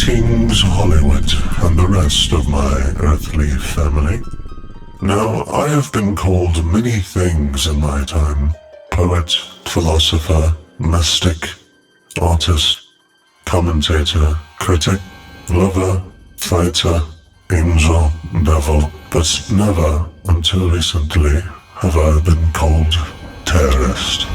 Greetings, Hollywood, and the rest of my earthly family. Now, I have been called many things in my time. Poet, philosopher, mystic, artist, commentator, critic, lover, fighter, angel, devil, but never, until recently, have I been called terrorist.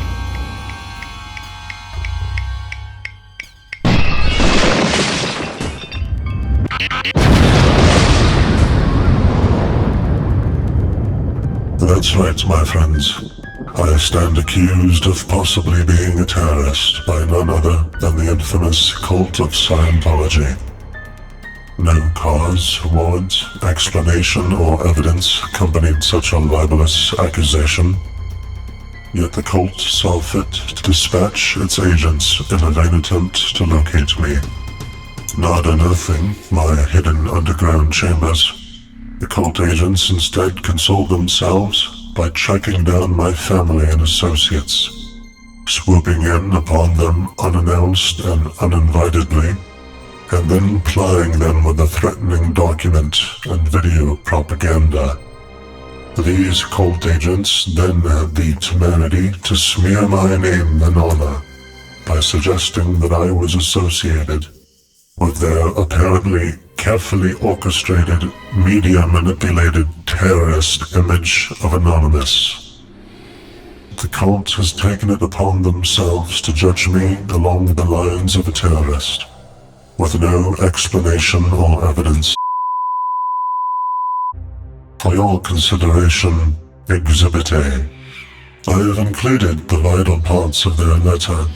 That's right, my friends. I stand accused of possibly being a terrorist by none other than the infamous Cult of Scientology. No cause, warrant, explanation, or evidence accompanied such a libelous accusation. Yet the cult saw fit to dispatch its agents in a vain attempt to locate me. Not unearthing my hidden underground chambers, the cult agents instead consoled themselves by tracking down my family and associates, swooping in upon them unannounced and uninvitedly, and then plying them with a threatening document and video propaganda. These cult agents then had the temerity to smear my name and honor by suggesting that I was associated with their apparently carefully orchestrated, media-manipulated terrorist image of Anonymous. The cult has taken it upon themselves to judge me along the lines of a terrorist, with no explanation or evidence. For your consideration, Exhibit A, I have included the vital parts of their letter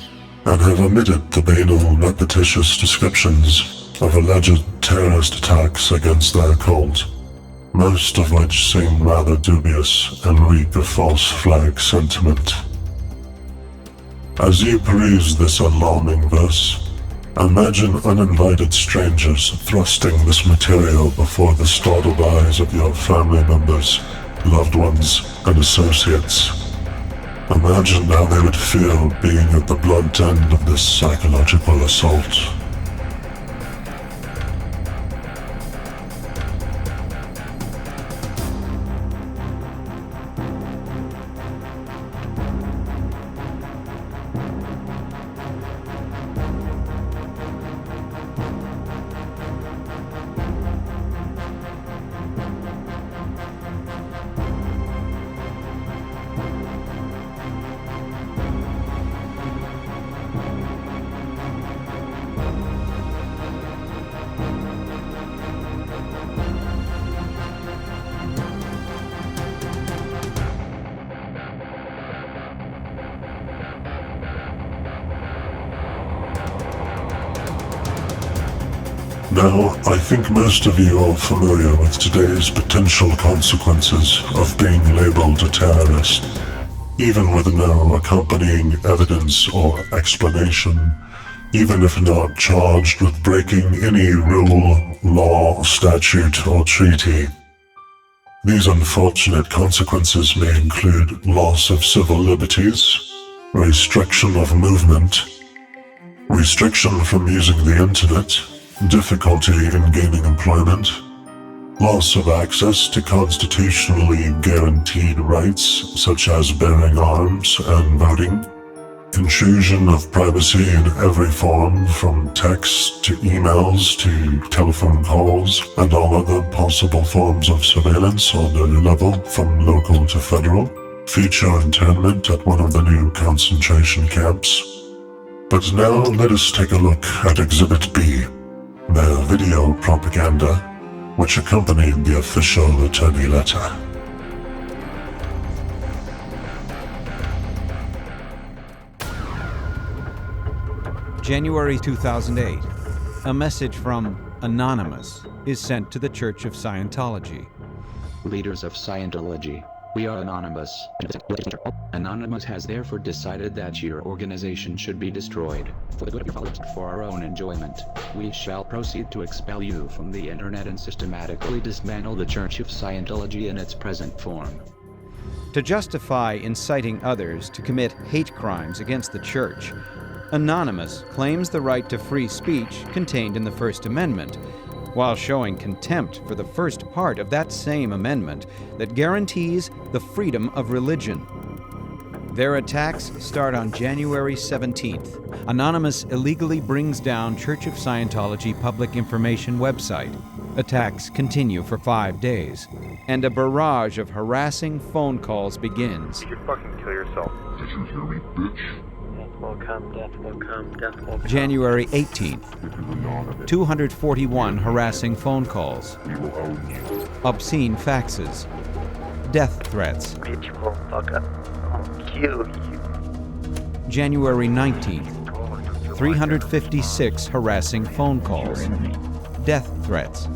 and have omitted the banal, repetitious descriptions of alleged terrorist attacks against their cult, most of which seem rather dubious and reek of false flag sentiment. As you peruse this alarming verse, imagine uninvited strangers thrusting this material before the startled eyes of your family members, loved ones, and associates. Imagine how they would feel being at the blunt end of this psychological assault. Now, I think most of you are familiar with today's potential consequences of being labeled a terrorist, even with no accompanying evidence or explanation, even if not charged with breaking any rule, law, statute, or treaty. These unfortunate consequences may include loss of civil liberties, restriction of movement, restriction from using the internet, difficulty in gaining employment, loss of access to constitutionally guaranteed rights such as bearing arms and voting, intrusion of privacy in every form from text to emails to telephone calls and all other possible forms of surveillance on every level from local to federal, future internment at one of the new concentration camps. But now let us take a look at Exhibit B, their video propaganda, which accompanied the official attorney letter. January 2008. A message from Anonymous is sent to the Church of Scientology. Leaders of Scientology, we are Anonymous. Anonymous has therefore decided that your organization should be destroyed. For the good of your followers, for our own enjoyment, we shall proceed to expel you from the internet and systematically dismantle the Church of Scientology in its present form. To justify inciting others to commit hate crimes against the Church, Anonymous claims the right to free speech contained in the First Amendment, while showing contempt for the first part of that same amendment that guarantees the freedom of religion. Their attacks start on January 17th. Anonymous illegally brings down Church of Scientology public information website. Attacks continue for 5 days, and a barrage of harassing phone calls begins. You fucking kill yourself. Did you hear me, bitch? Death will come, death will come, death will come. January 18th. It is anonymous. 241 harassing phone calls. We will own you. Obscene faxes. Death threats. Bitch will fuck up. I'll kill you. January 19th. 356 harassing phone calls. Death threats.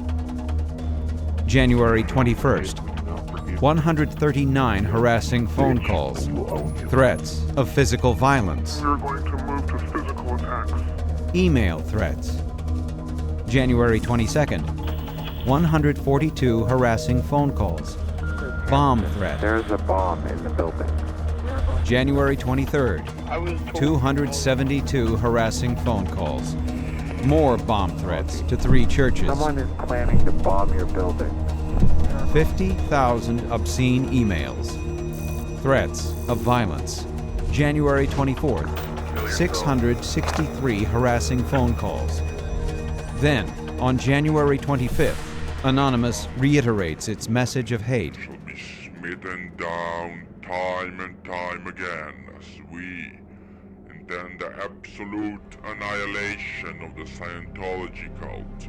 January 21st. 139 harassing phone calls. Threats of physical violence. We're going to move to physical attacks. Email threats. January 22nd. 142 harassing phone calls. Bomb threat. There's a bomb in the building. January 23rd. 272 harassing phone calls. More bomb threats to 3 churches. Someone is planning to bomb your building. 50,000 obscene emails. Threats of violence. January 24th. 663 harassing phone calls. Then, on January 25th, Anonymous reiterates its message of hate. Shall be smitten down time and time again as we intend the absolute annihilation of the Scientology cult.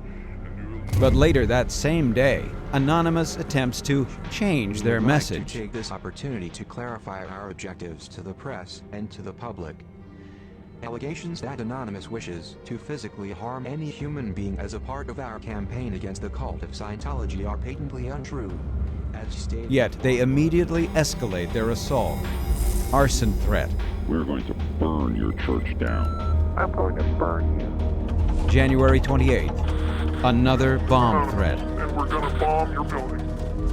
But later that same day, Anonymous attempts to change their We would like message. to take this opportunity to clarify our objectives to the press and to the public. Allegations that Anonymous wishes to physically harm any human being as a part of our campaign against the cult of Scientology are patently untrue. As stated, Yet they immediately escalate their assault. Arson threat. We're going to burn your church down. I'm going to burn you. January 28th. Another bomb threat. And we're gonna bomb your building.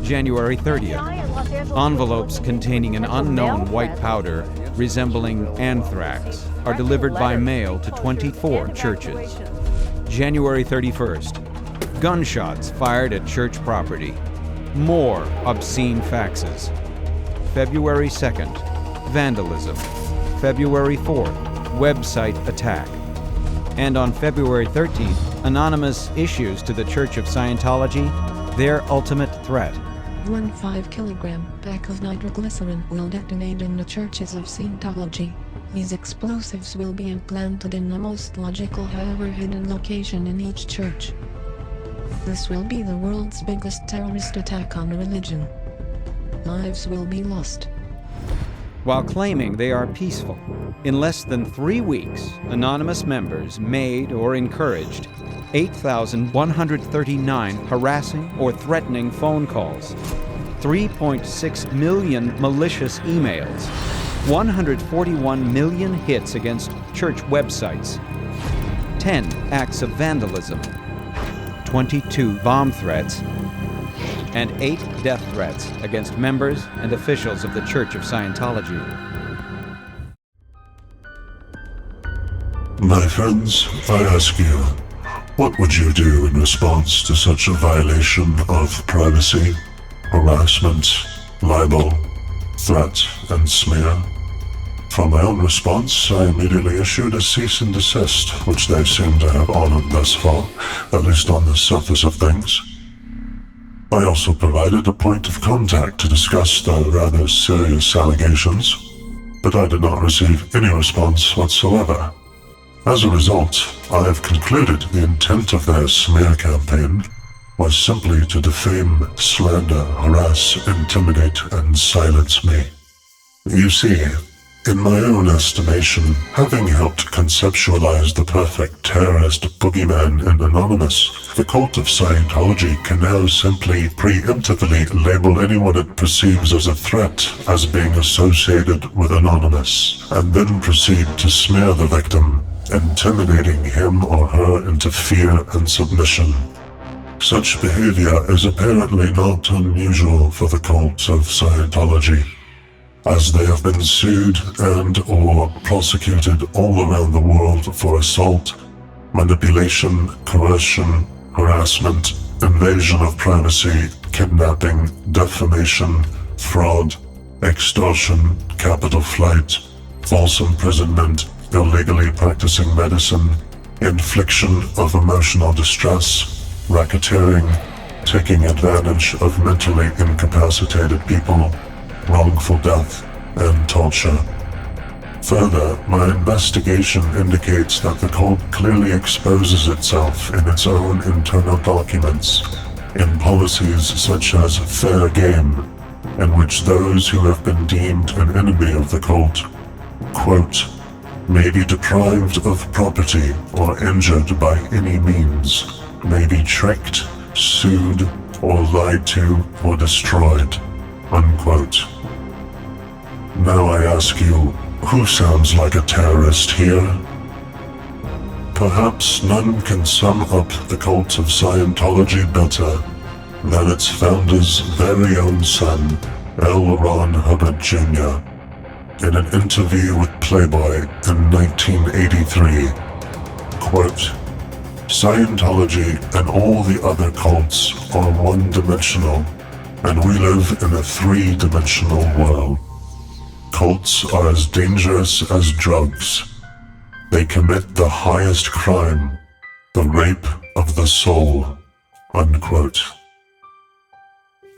January 30th. Envelopes containing an unknown white powder resembling anthrax are delivered by mail to 24 churches. January 31st. Gunshots fired at church property. More obscene faxes. February 2nd. Vandalism. February 4th. Website attack. And on February 13th, Anonymous issues to the Church of Scientology their ultimate threat. 1 5-kilogram pack of nitroglycerin will detonate in the churches of Scientology. These explosives will be implanted in the most logical, however hidden location in each church. This will be the world's biggest terrorist attack on religion. Lives will be lost. While claiming they are peaceful, in less than 3 weeks, Anonymous members made or encouraged 8,139 harassing or threatening phone calls, 3.6 million malicious emails, 141 million hits against church websites, 10 acts of vandalism, 22 bomb threats, and 8 death threats against members and officials of the Church of Scientology. My friends, I ask you, what would you do in response to such a violation of privacy, harassment, libel, threat, and smear? For my own response, I immediately issued a cease and desist, which they seem to have honored thus far, at least on the surface of things. I also provided a point of contact to discuss the rather serious allegations, but I did not receive any response whatsoever. As a result, I have concluded the intent of their smear campaign was simply to defame, slander, harass, intimidate, and silence me. You see, in my own estimation, having helped conceptualize the perfect terrorist boogeyman in Anonymous, the Cult of Scientology can now simply preemptively label anyone it perceives as a threat as being associated with Anonymous, and then proceed to smear the victim, intimidating him or her into fear and submission. Such behavior is apparently not unusual for the Cult of Scientology. as they have been sued and/or prosecuted all around the world for assault, manipulation, coercion, harassment, invasion of privacy, kidnapping, defamation, fraud, extortion, capital flight, false imprisonment, illegally practicing medicine, infliction of emotional distress, racketeering, taking advantage of mentally incapacitated people, wrongful death, and torture. Further, my investigation indicates that the cult clearly exposes itself in its own internal documents, in policies such as fair game, in which those who have been deemed an enemy of the cult, quote, may be deprived of property or injured by any means, may be tricked, sued, or lied to or destroyed, unquote. Now I ask you, who sounds like a terrorist here? Perhaps none can sum up the Cult of Scientology better than its founder's very own son, L. Ron Hubbard Jr., in an interview with Playboy in 1983. Quote, Scientology and all the other cults are one-dimensional, and we live in a three-dimensional world. Cults are as dangerous as drugs. They commit the highest crime, the rape of the soul, unquote.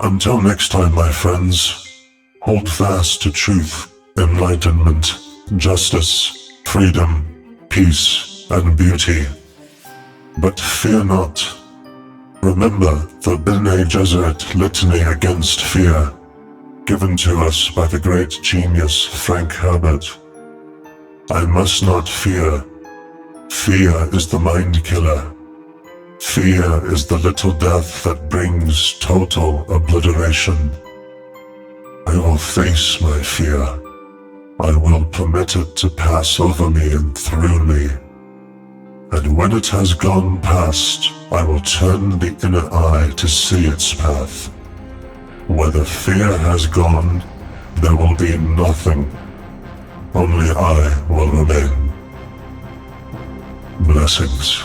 Until next time, my friends, hold fast to truth, enlightenment, justice, freedom, peace, and beauty. But fear not. Remember the Bene Gesserit litany against fear, given to us by the great genius Frank Herbert. I must not fear. Fear is the mind killer. Fear is the little death that brings total obliteration. I will face my fear. I will permit it to pass over me and through me. And when it has gone past, I will turn the inner eye to see its path. Where the fear has gone, there will be nothing. Only I will remain. Blessings.